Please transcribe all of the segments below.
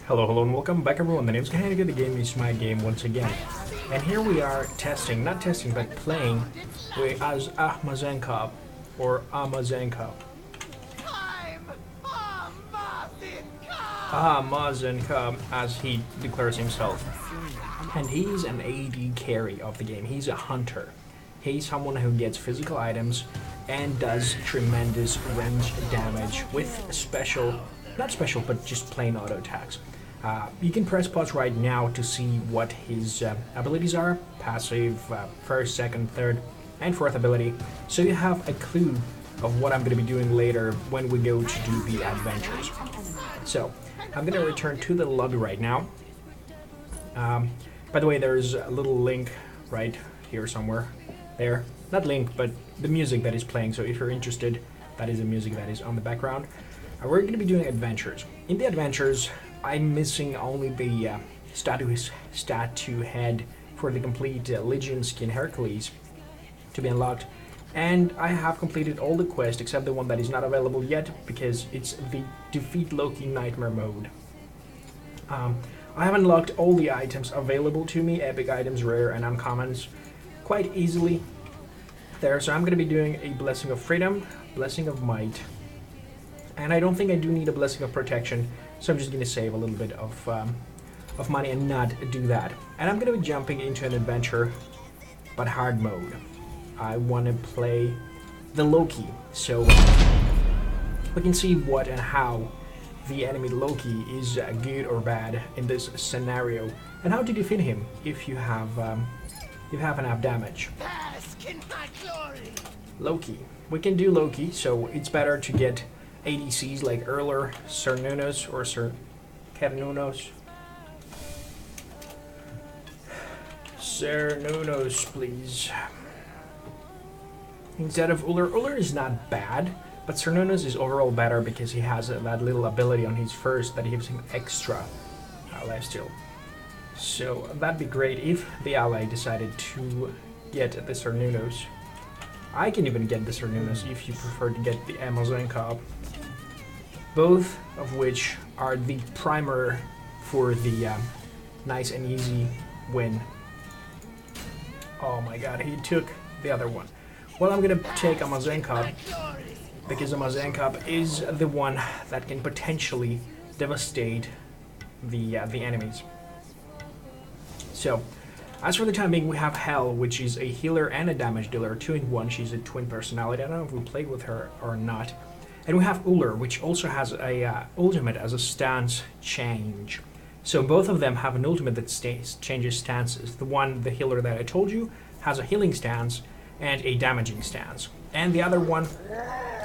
Hello, and welcome back everyone. The name's Kahenkio, the game is Smite game once again. And here we are testing, not testing, but playing as Ahmazenkov, or Amazenkov. Ahmazenkov, as he declares himself. And he's an AD carry of the game. He's a hunter. He's someone who gets physical items and does tremendous range damage with special, not special, but just plain auto attacks. You can press pause right now to see what his abilities are, passive, first, second, third, and fourth ability, so you have a clue of what I'm going to be doing later when we go to do the adventures. So, I'm going to return to the lobby right now. By the way, there's a little link right here somewhere. There. Not link, but the music that is playing, so if you're interested, that is the music that is on the background. We're going to be doing adventures. In the adventures, I'm missing only the statue head for the complete Legion skin Hercules to be unlocked. And I have completed all the quests except the one that is not available yet because it's the Defeat Loki Nightmare mode. I have unlocked all the items available to me, epic items, rare and uncommons, quite easily there. So I'm going to be doing a Blessing of Freedom, Blessing of Might, and I don't think I do need a Blessing of Protection, so I'm just going to save a little bit of money and not do that. And I'm going to be jumping into an adventure, but hard mode. I want to play the Loki, so we can see what and how the enemy Loki is good or bad in this scenario, and how to defeat him if you have enough damage. Loki. We can do Loki, so it's better to get ADCs like Erler, Cernunos, or Cernunos. Cernunos, please. Instead of Uller. Uller is not bad, but Cernunos is overall better because he has that little ability on his first that gives him extra lifesteal. So that'd be great if the ally decided to get the Cernunos. I can even get the Cernunos if you prefer to get the Amazenkov. Both of which are the primer for the nice and easy win. Oh my god, he took the other one. Well, I'm gonna take Amazenkov because Amazenkov is the one that can potentially devastate the enemies. So, as for the time being, we have Hel, which is a healer and a damage dealer, 2-in-1. She's a twin personality. I don't know if we played with her or not. And we have Uller, which also has a ultimate as a stance change. So both of them have an ultimate that changes stances. The healer that I told you, has a healing stance and a damaging stance. And the other one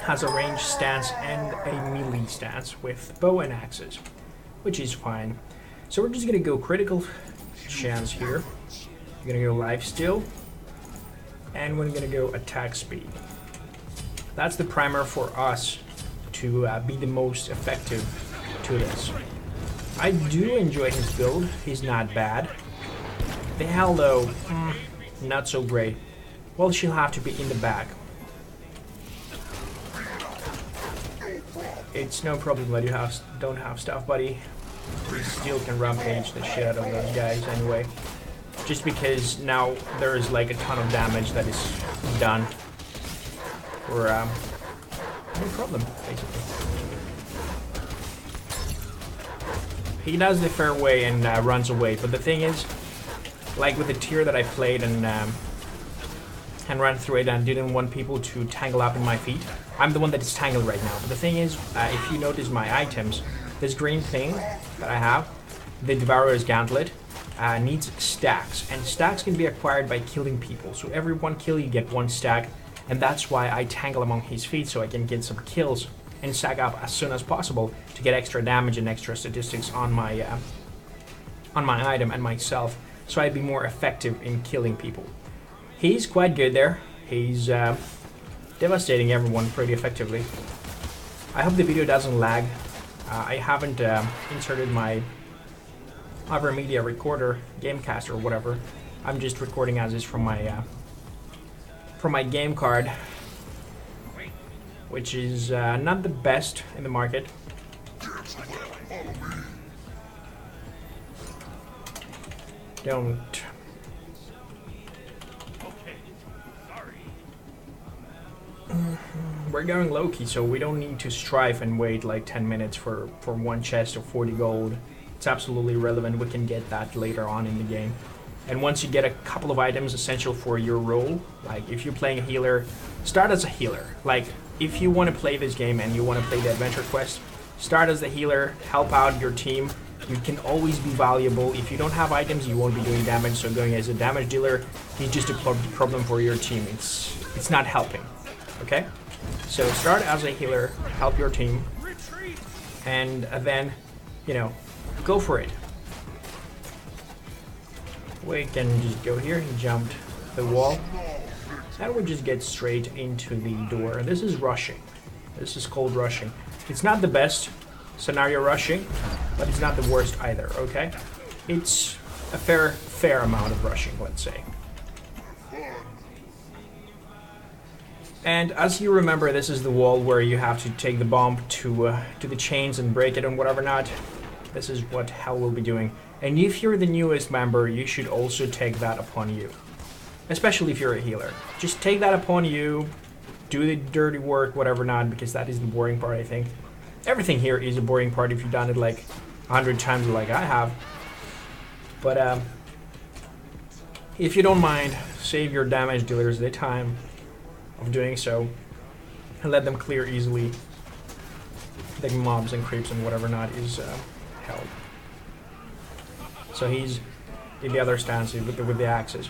has a ranged stance and a melee stance with bow and axes, which is fine. So we're just going to go critical chance here. We're going to go lifesteal, and we're going to go attack speed. That's the primer for us to be the most effective to this. I do enjoy his build. He's not bad. The Hel, though, not so great. Well, she'll have to be in the back. It's no problem that you don't have stuff, buddy. We still can rampage the shit out of those guys anyway. Just because now there is like a ton of damage that is done. Or, no problem, basically. He does the fair way and runs away, but the thing is, like with the tier that I played and ran through it and didn't want people to tangle up in my feet, I'm the one that is tangled right now. But the thing is, if you notice my items, this green thing that I have, the Devourer's Gauntlet, needs stacks, and stacks can be acquired by killing people. So every one kill you get one stack, and that's why I tangle among his feet so I can get some kills and stack up as soon as possible to get extra damage and extra statistics on my item and myself, so I'd be more effective in killing people. He's quite good there. He's devastating everyone pretty effectively. I hope the video doesn't lag. I haven't inserted my other media recorder, Gamecast or whatever. I'm just recording as is from my game card, which is not the best in the market. Don't. We're going Loki, so we don't need to strive and wait like 10 minutes for one chest or 40 gold. It's absolutely irrelevant. We can get that later on in the game. And once you get a couple of items essential for your role, like if you're playing a healer, start as a healer. Like if you want to play this game and you want to play the adventure quest, start as the healer, help out your team. You can always be valuable. If you don't have items, you won't be doing damage. So going as a damage dealer is just a problem for your team. It's not helping. Okay? So start as a healer, help your team, and then, you know, go for it. We can just go here. He jumped the wall. And we just get straight into the door. This is rushing. This is called rushing. It's not the best scenario rushing, but it's not the worst either, okay? It's a fair amount of rushing, let's say. And as you remember, this is the wall where you have to take the bomb to the chains and break it and whatever not. This is what Hell will be doing. And if you're the newest member, you should also take that upon you. Especially if you're a healer. Just take that upon you, do the dirty work, whatever not, because that is the boring part, I think. Everything here is a boring part if you've done it like 100 times like I have. But if you don't mind, save your damage dealers the time of doing so and let them clear easily the mobs and creeps and whatever not is held. So he's in the other stance with the axes.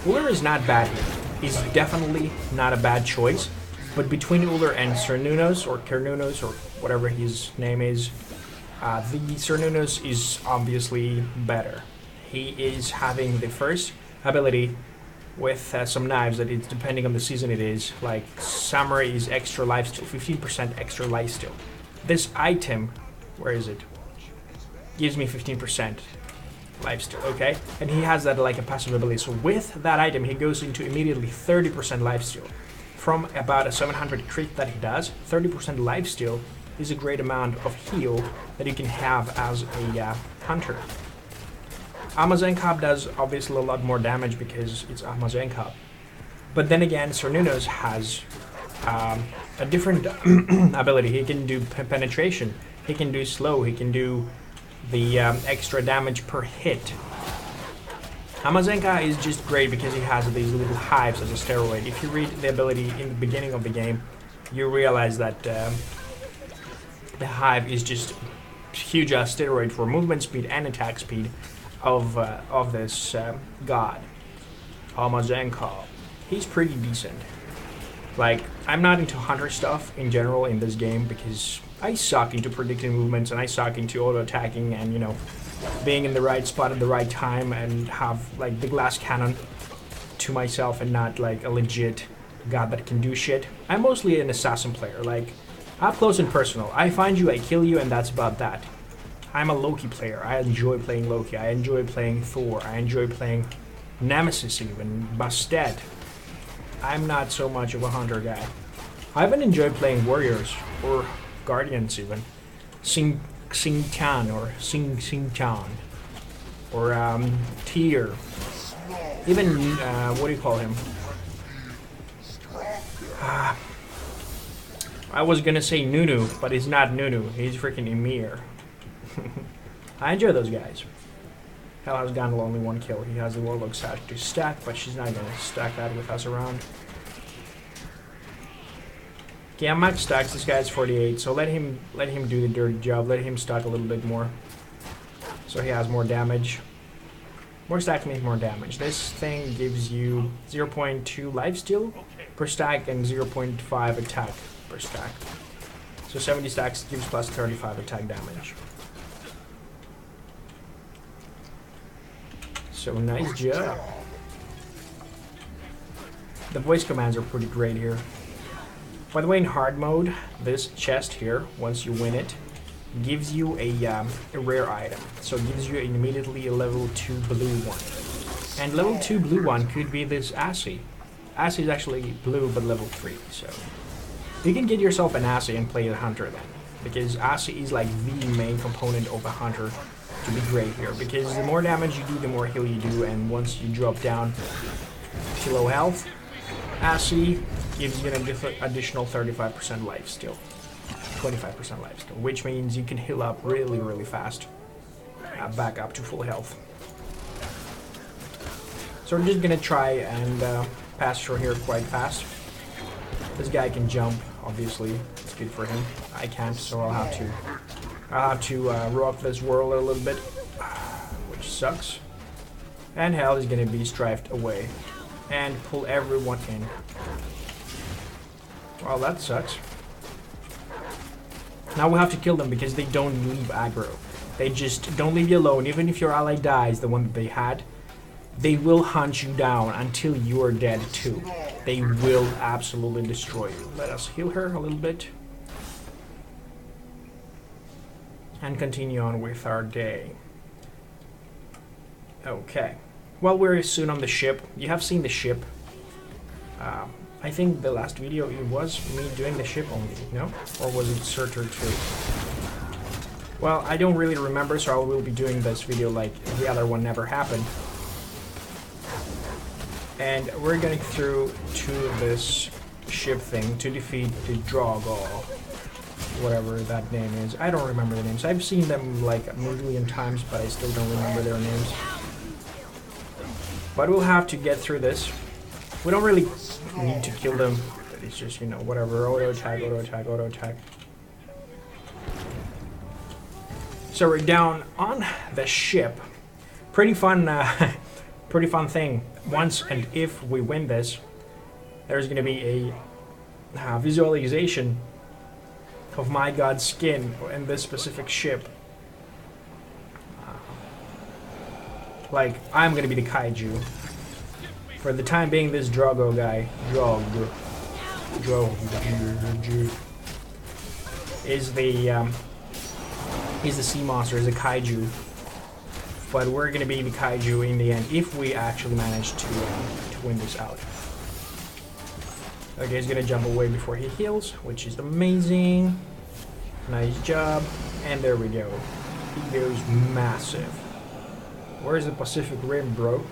Uller is not bad here. He's definitely not a bad choice, but between Uller and Cernunnos or Cernunnos or whatever his name is, the Cernunnos is obviously better. He is having the first ability with some knives that it's depending on the season it is, like Samurai is extra lifesteal, 15% extra lifesteal. This item, where is it? Gives me 15% lifesteal, okay? And he has that like a passive ability. So with that item, he goes into immediately 30% lifesteal. From about a 700 crit that he does, 30% lifesteal is a great amount of heal that you can have as a hunter. Amazenkov does obviously a lot more damage because it's Amazenkov. But then again, Cernunnos has a different ability. He can do penetration, he can do slow, he can do the extra damage per hit. Amazenka is just great because he has these little hives as a steroid. If you read the ability in the beginning of the game, you realize that the hive is just huge steroid for movement speed and attack speed of this god, Amazenka. He's pretty decent. Like, I'm not into hunter stuff in general in this game because I suck into predicting movements and I suck into auto-attacking and, you know, being in the right spot at the right time and have, like, the glass cannon to myself and not, like, a legit god that can do shit. I'm mostly an assassin player, like, up close and personal. I find you, I kill you, and that's about that. I'm a Loki player. I enjoy playing Loki. I enjoy playing Thor. I enjoy playing Nemesis even, Bastet. I'm not so much of a hunter guy. I haven't enjoyed playing warriors or guardians even. Xingtian or Xingtian or Tyr. Even what do you call him? I was gonna say Nunu, but he's not Nunu. He's freaking Ymir. I enjoy those guys. Hell has gotten only one kill. He has the Warlock Sash to stack, but she's not gonna stack that with us around. Okay, I'm max stacks. This guy's 48, so let him do the dirty job. Let him stack a little bit more, so he has more damage. More stack means more damage. This thing gives you 0.2 lifesteal per stack and 0.5 attack per stack. So 70 stacks gives plus 35 attack damage. So nice job. The voice commands are pretty great here. By the way, in hard mode, this chest here, once you win it, gives you a rare item. So it gives you immediately a level 2 blue one. And level 2 blue one could be this Assy. Assy is actually blue but level 3, so you can get yourself an Assy and play the hunter then. Because Assy is like the main component of a hunter to be great here, because the more damage you do, the more heal you do, and once you drop down to low health, Acid gives you an additional 35% life steal, 25% life steal, which means you can heal up really, really fast, back up to full health. So we're just gonna try and pass through here quite fast. This guy can jump, obviously, it's good for him. I can't, so I'll have to rock this world a little bit, which sucks. And hell is gonna be strifed away and pull everyone in. Well, that sucks. Now we have to kill them because they don't leave aggro. They just don't leave you alone. Even if your ally dies, the one that they had, they will hunt you down until you are dead too. They will absolutely destroy you. Let us heal her a little bit. And continue on with our day. Okay. Well, we're soon on the ship. You have seen the ship. I think the last video it was me doing the ship only, no? Or was it Surtur too? Well, I don't really remember, so I will be doing this video like the other one never happened. And we're getting through to this ship thing to defeat the Drago, whatever that name is. I don't remember the names. I've seen them like a million times, but I still don't remember their names. But we'll have to get through this. We don't really need to kill them. It's just, you know, whatever. Auto attack, auto attack, auto attack. So we're down on the ship. Pretty fun, pretty fun thing. Once and if we win this, there's going to be a visualization of my god's skin in this specific ship. Like, I'm going to be the kaiju. For the time being, this Drago guy, is the sea monster, is a kaiju. But we're going to be the kaiju in the end if we actually manage to win this out. Okay, he's going to jump away before he heals, which is amazing. Nice job. And there we go. He goes massive. Where's the Pacific Rim, bro?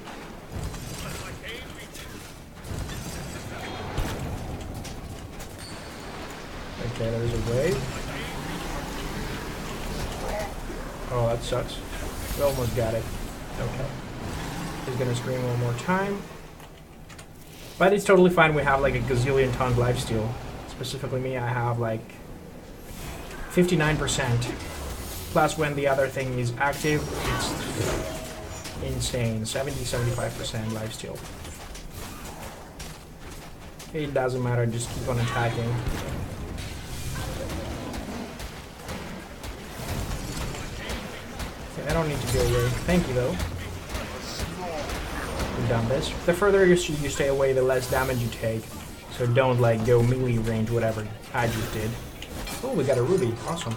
Okay, there's a wave. Oh, that sucks. We almost got it. Okay. He's gonna scream one more time. But it's totally fine. We have like a gazillion ton lifesteal. Specifically me, I have like 59%. Plus when the other thing is active, it's insane. 70-75% lifesteal. It doesn't matter, just keep on attacking. I don't need to go away. Thank you, though. We've done this. The further you stay away, the less damage you take. So don't, like, go melee range, whatever I just did. Oh, we got a ruby. Awesome.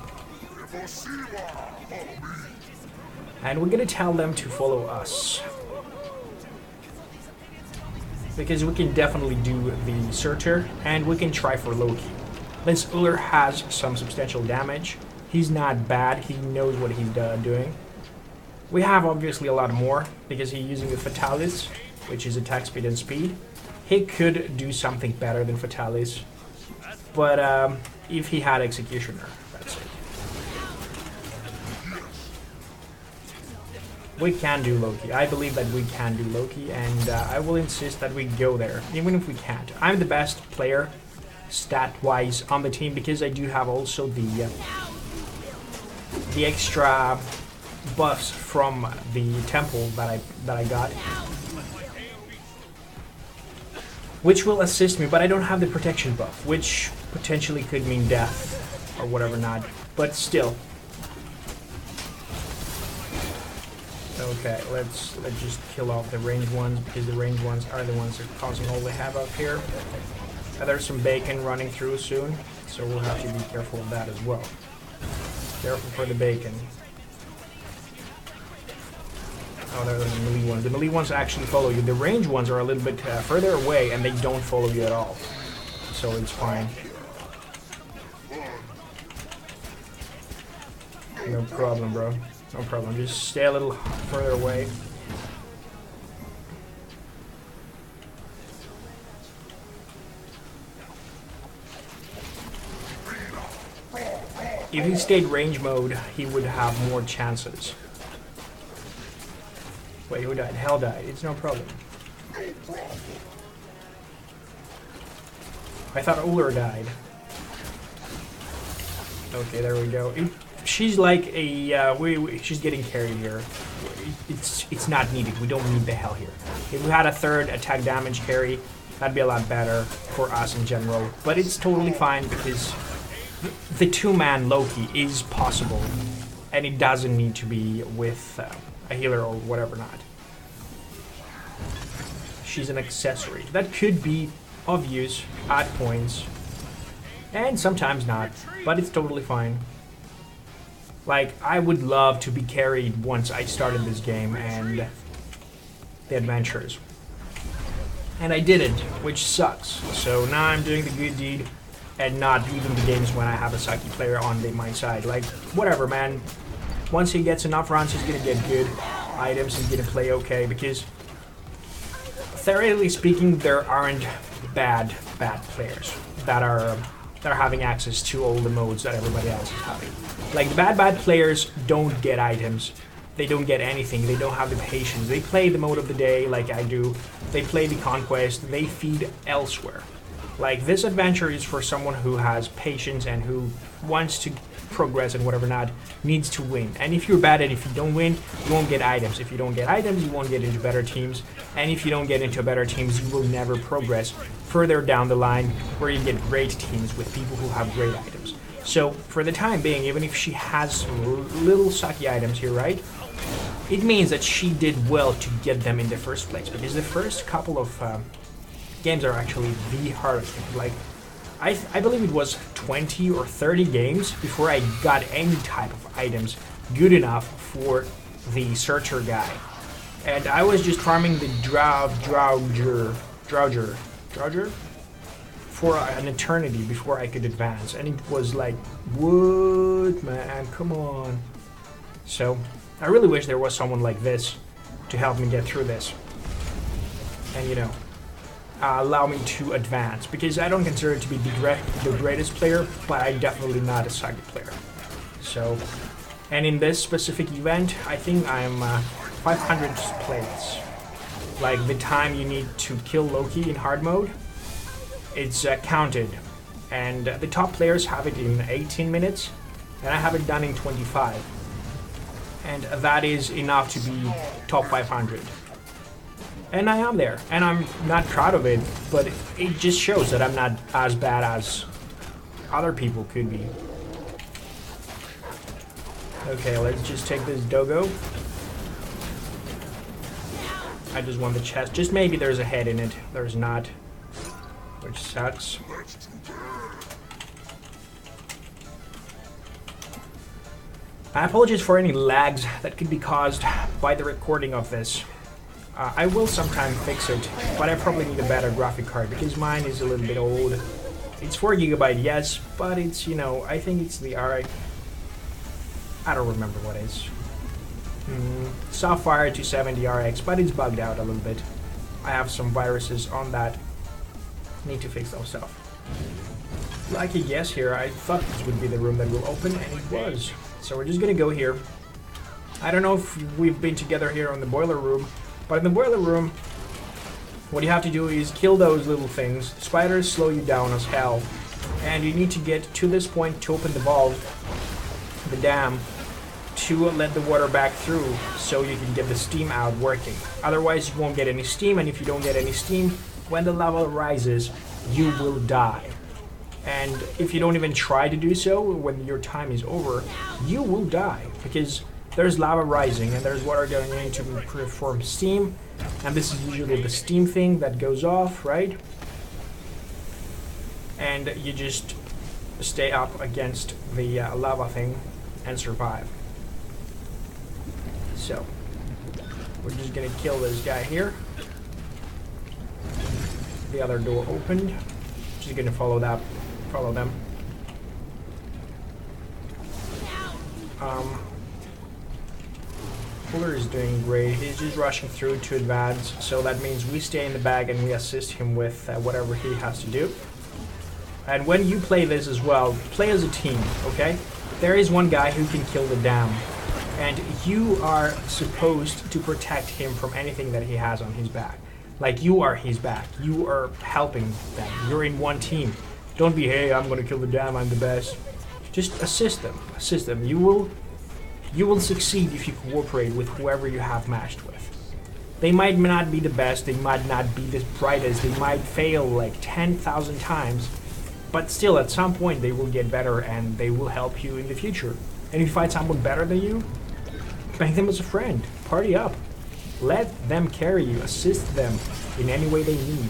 And we're gonna tell them to follow us. Because we can definitely do the Surtur, and we can try for Loki. This Uller has some substantial damage. He's not bad. He knows what he's doing. We have obviously a lot more because he's using the Fatalis, which is attack speed and speed. He could do something better than Fatalis, but if he had Executioner, that's it. We can do Loki. I believe that we can do Loki, and I will insist that we go there, even if we can't. I'm the best player, stat-wise, on the team because I do have also the extra buffs from the temple that I got, which will assist me, but I don't have the protection buff, which potentially could mean death or whatever not, but still. Okay, let's just kill off the ranged ones because the ranged ones are the ones that are causing all the havoc here. There's some bacon running through soon, so we'll have to be careful of that as well. Careful for the bacon. Oh, there are the melee ones. The melee ones actually follow you. The ranged ones are a little bit further away and they don't follow you at all. So it's fine. No problem, bro. No problem, just stay a little further away. If he stayed range mode, he would have more chances. Wait, who died? Hell died. It's no problem. I thought Uller died. Okay, there we go. She's like a she's getting carried here. It's not needed. We don't need the hell here. If we had a third attack damage carry, that'd be a lot better for us in general. But it's totally fine because the two-man Loki is possible, and it doesn't need to be with a healer or whatever not. She's an accessory that could be of use at points, and sometimes not, but it's totally fine. Like, I would love to be carried once I started this game and the adventures. And I didn't, which sucks. So now I'm doing the good deed and not leaving the games when I have a sucky player on my side. Like, whatever, man. Once he gets enough runs, he's gonna get good items, he's gonna play okay, because theoretically speaking, there aren't bad players that are having access to all the modes that everybody else is having. Like, the bad players don't get items, they don't get anything, they don't have the patience. They play the mode of the day like I do, they play the conquest, they feed elsewhere. Like, this adventure is for someone who has patience and who wants to progress and whatever not, needs to win. And if you're bad and if you don't win, you won't get items. If you don't get items, you won't get into better teams. And if you don't get into better teams, you will never progress further down the line where you get great teams with people who have great items. So for the time being, even if she has little sucky items here, right, it means that she did well to get them in the first place, because the first couple of games are actually the hardest thing. Like, I believe it was 20 or 30 games before I got any type of items good enough for the searcher guy. And I was just farming the Drowger for an eternity before I could advance. And it was like, what, man, come on. So I really wish there was someone like this to help me get through this. And, you know, allow me to advance, because I don't consider it to be the greatest player, but I'm definitely not a sucky player. So, and in this specific event, I think I'm 500 plates. Like, the time you need to kill Loki in hard mode, it's counted, and the top players have it in 18 minutes, and I have it done in 25, and that is enough to be top 500. And I am there, and I'm not proud of it, but it just shows that I'm not as bad as other people could be. Okay, let's just take this Dogo. I just want the chest. Just maybe there's a head in it. There's not, which sucks. I apologize for any lags that could be caused by the recording of this. I will sometime fix it, but I probably need a better graphic card because mine is a little bit old. It's 4 GB, yes, but it's, you know, I think it's the RX. I don't remember what it is. Sapphire 270 RX, but it's bugged out a little bit. I have some viruses on that. Need to fix those stuff. Like a guess here, I thought this would be the room that will open, and it was. So we're just gonna go here. I don't know if we've been together here on the boiler room, but in the boiler room, what you have to do is kill those little things. Spiders slow you down as hell, and you need to get to this point to open the valve, the dam, to let the water back through so you can get the steam out working. Otherwise, you won't get any steam, and if you don't get any steam, when the lava rises, you will die. And if you don't even try to do so, when your time is over, you will die, because there's lava rising and there's water going in to form steam, and this is usually the steam thing that goes off, right? And you just stay up against the lava thing and survive. So, we're just gonna kill this guy here. The other door opened. Just gonna follow them. Fuller is doing great. He's just rushing through to advance, so that means we stay in the back and we assist him with whatever he has to do. And when you play this as well, play as a team, okay? There is one guy who can kill the dam, and you are supposed to protect him from anything that he has on his back. Like, you are his back. You are helping them. You're in one team. Don't be, hey, I'm gonna kill the dam, I'm the best. Just assist them. Assist them. You will succeed if you cooperate with whoever you have matched with. They might not be the best, they might not be the brightest, they might fail like 10,000 times, but still at some point they will get better and they will help you in the future. And if you find someone better than you, make them as a friend. Party up. Let them carry you, assist them in any way they need.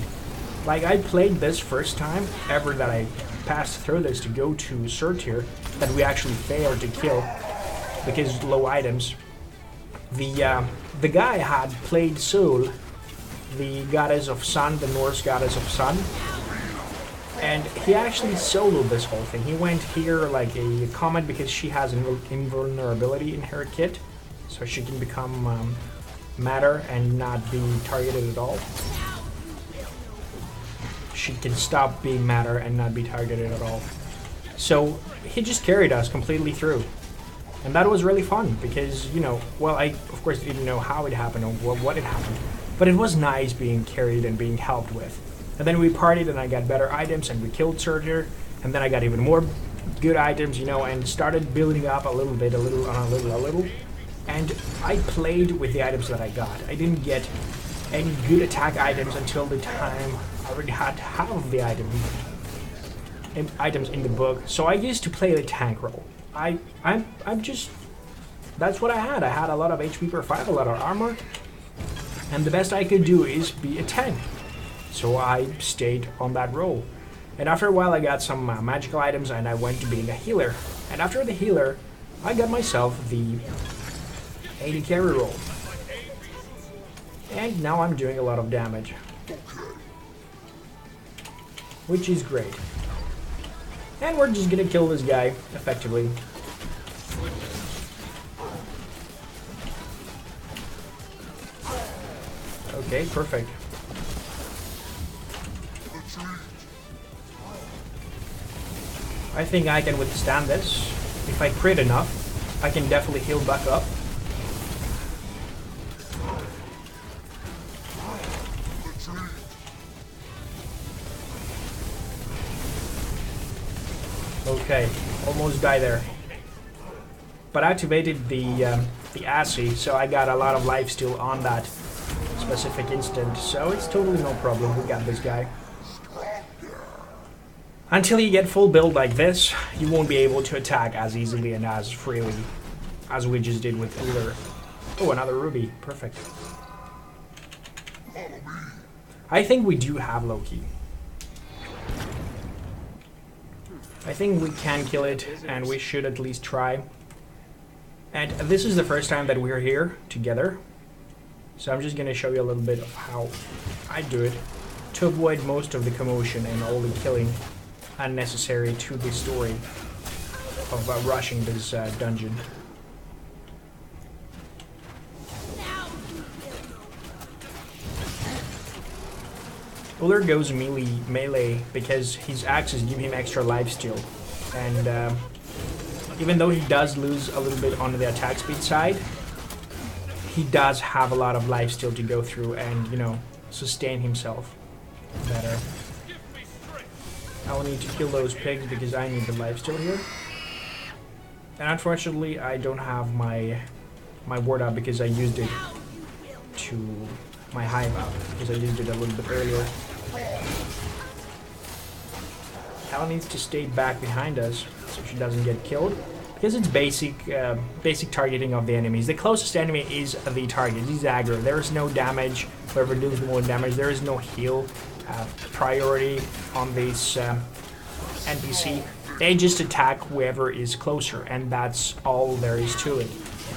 Like, I played this first time ever that I passed through this to go to Sir tier that we actually failed to kill because low items. The guy had played Sol, the goddess of sun, the Norse goddess of sun, and he actually soloed this whole thing. He went here like a comet because she has invulnerability in her kit, so she can become matter and not be targeted at all. She can stop being matter and not be targeted at all. So he just carried us completely through. And that was really fun because, you know, well, I of course didn't know how it happened or what had happened, but it was nice being carried and being helped with. And then we partied and I got better items and we killed Surger, and then I got even more good items, you know, and started building up a little bit, a little. And I played with the items that I got. I didn't get any good attack items until the time I already had half of the items in the book. So I used to play the tank role. I'm just, that's what I had. I had a lot of HP per 5, a lot of armor, and the best I could do is be a tank. So I stayed on that role. And after a while I got some magical items and I went to being a healer. And after the healer, I got myself the AD carry role. And now I'm doing a lot of damage, which is great. And we're just gonna kill this guy effectively. Okay, perfect. I think I can withstand this. If I crit enough, I can definitely heal back up. Okay, almost died there. But I activated the ASI, so I got a lot of life still on that specific instant, so it's totally no problem. We got this guy. Until you get full build like this, you won't be able to attack as easily and as freely as we just did with Uller. Oh, another ruby. Perfect. I think we do have Loki. I think we can kill it, and we should at least try. And this is the first time that we're here together, so I'm just going to show you a little bit of how I do it to avoid most of the commotion and all the killing unnecessary to the story of rushing this dungeon. Uller goes melee because his axes give him extra lifesteal, and even though he does lose a little bit on the attack speed side, he does have a lot of lifesteal to go through and, you know, sustain himself better. I will need to kill those pigs because I need the lifesteal here. And unfortunately, I don't have my ward up because I used it to my hive up because I used it a little bit earlier. Cal needs to stay back behind us so she doesn't get killed because it's basic targeting of the enemies. The closest enemy is the target. He's aggro. There is no damage. Whoever deals more damage, there is no heal priority on this NPC. They just attack whoever is closer, and that's all there is to it.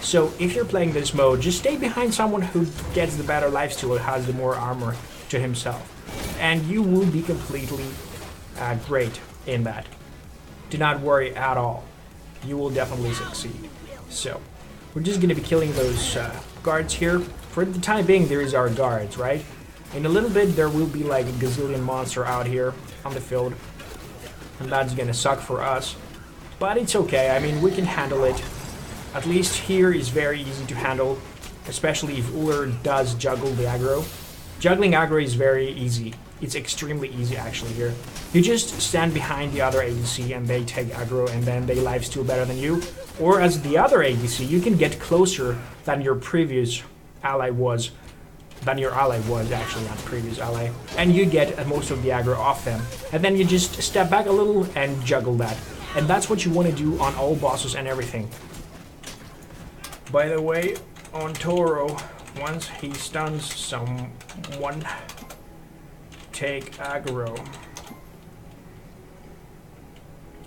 So if you're playing this mode, just stay behind someone who gets the better lifesteal, has the more armor to himself, and you will be completely great in that. Do not worry at all. You will definitely succeed. So We're just gonna be killing those guards here. For the time being, there is our guards, right? In a little bit, there will be like a gazillion monster out here on the field. And that's gonna suck for us. But it's okay, I mean, we can handle it. At least here is very easy to handle, especially if Uller does juggle the aggro. Juggling aggro is very easy. It's extremely easy actually here. You just stand behind the other ADC and they take aggro and then they lifesteal better than you. Or as the other ADC, you can get closer than your previous ally was. Than your ally was actually, not previous ally. And you get most of the aggro off them. And then you just step back a little and juggle that. And that's what you want to do on all bosses and everything. By the way, on Toro, once he stuns someone, take aggro.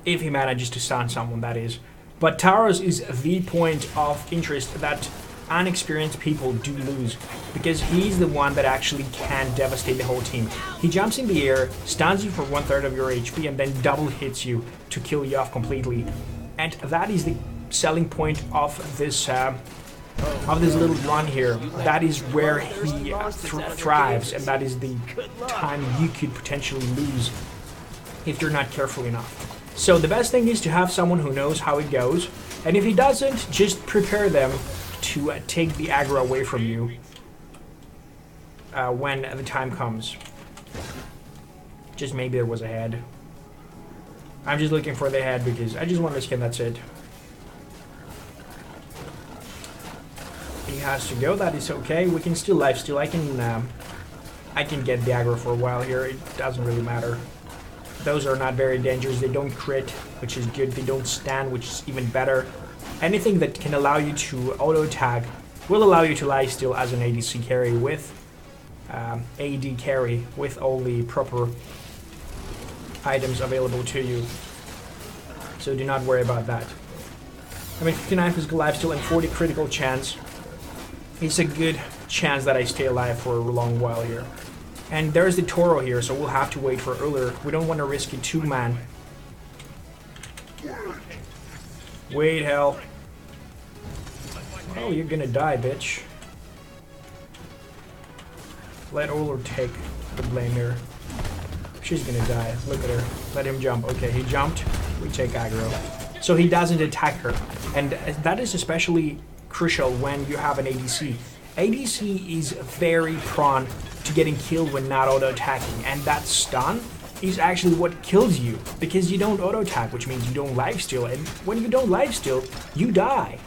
If he manages to stun someone, that is. But Taros is the point of interest that unexperienced people do lose, because he's the one that actually can devastate the whole team. He jumps in the air, stuns you for 1/3 of your HP, and then double hits you to kill you off completely. And that is the selling point of this little run here. That is where he thrives, and that is the time you could potentially lose if you're not careful enough. So the best thing is to have someone who knows how it goes, and if he doesn't, just prepare them to take the aggro away from you when the time comes. Just maybe there was a head. I'm just looking for the head because I just want the skin, that's it. He has to go, that is okay. We can still lifesteal. I can get the aggro for a while here. It doesn't really matter. Those are not very dangerous. They don't crit, which is good. They don't stand, which is even better. Anything that can allow you to auto attack will allow you to lifesteal as an ADC carry with AD carry with all the proper items available to you. So do not worry about that. I mean, 59 physical lifesteal and 40 critical chance. It's a good chance that I stay alive for a long while here. And there's the Toro here, so we'll have to wait for Uller. We don't want to risk a 2-man. Wait, hell. Oh, you're gonna die, bitch. Let Uller take the blame here. She's gonna die. Look at her. Let him jump. Okay, he jumped. We take aggro. So he doesn't attack her. And that is especially crucial when you have an ADC. ADC is very prone to getting killed when not auto-attacking, and that stun is actually what kills you, because you don't auto-attack, which means you don't lifesteal, and when you don't lifesteal, you die.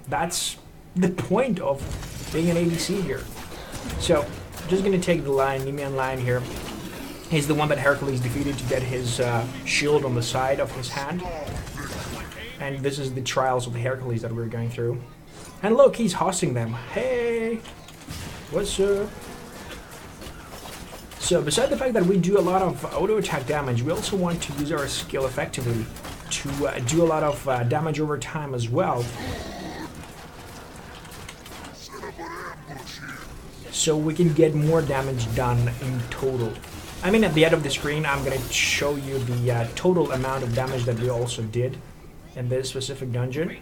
That's the point of being an ADC here. So, I'm just gonna take the line, Nemean line here. He's the one that Hercules defeated to get his shield on the side of his hand. And this is the trials of the Hercules that we're going through. And Loki's hosting them. Hey! What's up? So, besides the fact that we do a lot of auto-attack damage, we also want to use our skill effectively to do a lot of damage over time as well. So we can get more damage done in total. I mean, at the end of the screen, I'm going to show you the total amount of damage that we also did in this specific dungeon.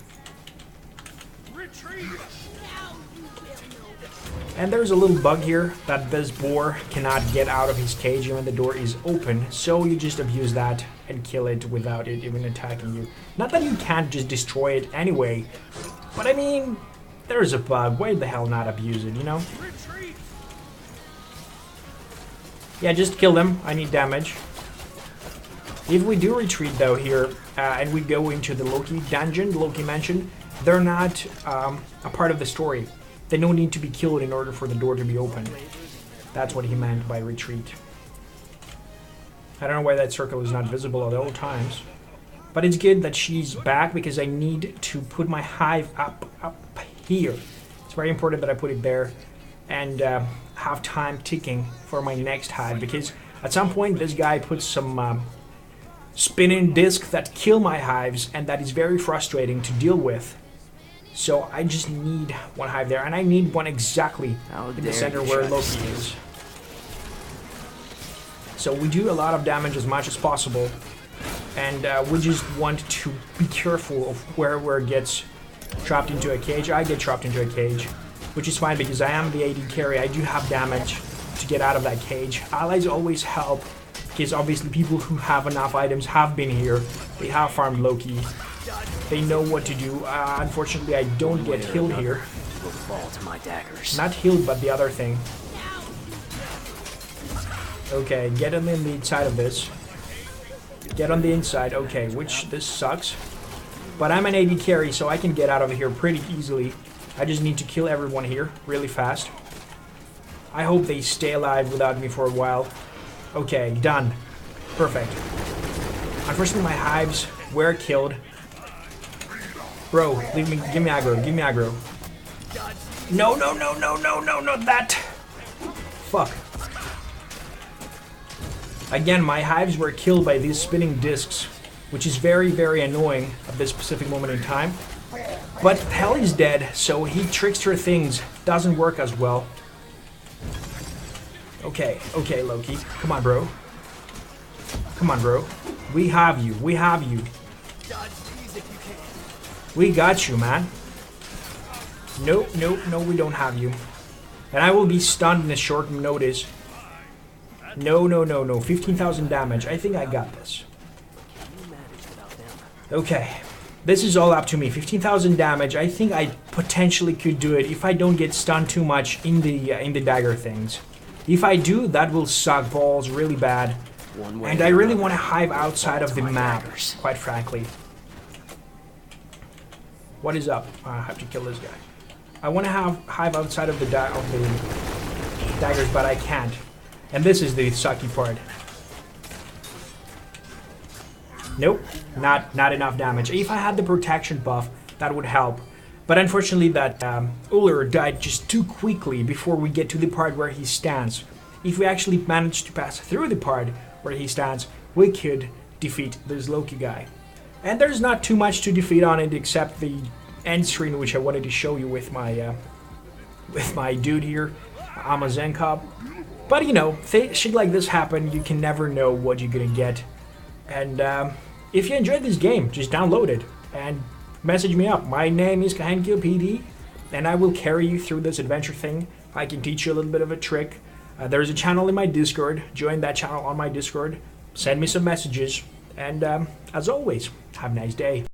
And there's a little bug here that this boar cannot get out of his cage even the door is open, so you just abuse that and kill it without it even attacking you. Not that you can't just destroy it anyway, but I mean, there's a bug. Why the hell not abuse it, you know? Yeah, just kill them. I need damage. If we do retreat though here, and we go into the Loki dungeon, the Loki mansion, they're not a part of the story. They don't need to be killed in order for the door to be opened. That's what he meant by retreat. I don't know why that circle is not visible at all times. But it's good that she's back because I need to put my hive up here. It's very important that I put it there and have time ticking for my next hive, because at some point this guy puts some spinning discs that kill my hives, and that is very frustrating to deal with. So I just need one hive there, and I need one exactly in the center where Loki is. So we do a lot of damage as much as possible, and we just want to be careful of where it gets trapped into a cage. I get trapped into a cage, which is fine because I am the AD carry. I do have damage to get out of that cage. Allies always help because obviously people who have enough items have been here. They have farmed Loki. They know what to do. Unfortunately, I don't get healed here. Will fall to my daggers. Not healed, but the other thing. Okay, get on the inside of this. Get on the inside. Okay, which this sucks. But I'm an AD carry, so I can get out of here pretty easily. I just need to kill everyone here really fast. I hope they stay alive without me for a while. Okay, done. Perfect. Unfortunately, my hives were killed. Bro, leave me. Give me aggro. Give me aggro. No, no, no, no, no, no, not that. Fuck. Again, my hives were killed by these spinning discs, which is very, very annoying at this specific moment in time. But Hell is dead, so he trickster things doesn't work as well. Okay, okay, Loki. Come on, bro. Come on, bro. We have you. We have you. We got you, man. Nope, nope, no, we don't have you. And I will be stunned in a short notice. No, no, no, no. 15,000 damage. I think I got this. Okay. This is all up to me. 15,000 damage. I think I potentially could do it if I don't get stunned too much in the dagger things. If I do, that will suck balls really bad. And I really want to hive outside of the map, quite frankly. What is up? I have to kill this guy. I want to hive outside of the daggers, but I can't. And this is the sucky part. Nope, not enough damage. If I had the protection buff, that would help. But unfortunately, that Uller died just too quickly before we get to the part where he stands. If we actually manage to pass through the part where he stands, we could defeat this Loki guy. And there's not too much to defeat on it except the end screen, which I wanted to show you with my dude here, Amazenkov. But you know, shit like this happen, you can never know what you're gonna get. And if you enjoyed this game, just download it and message me up. My name is Kahenkio PD, and I will carry you through this adventure thing. I can teach you a little bit of a trick. There's a channel in my Discord. Join that channel on my Discord. Send me some messages. And as always, have a nice day.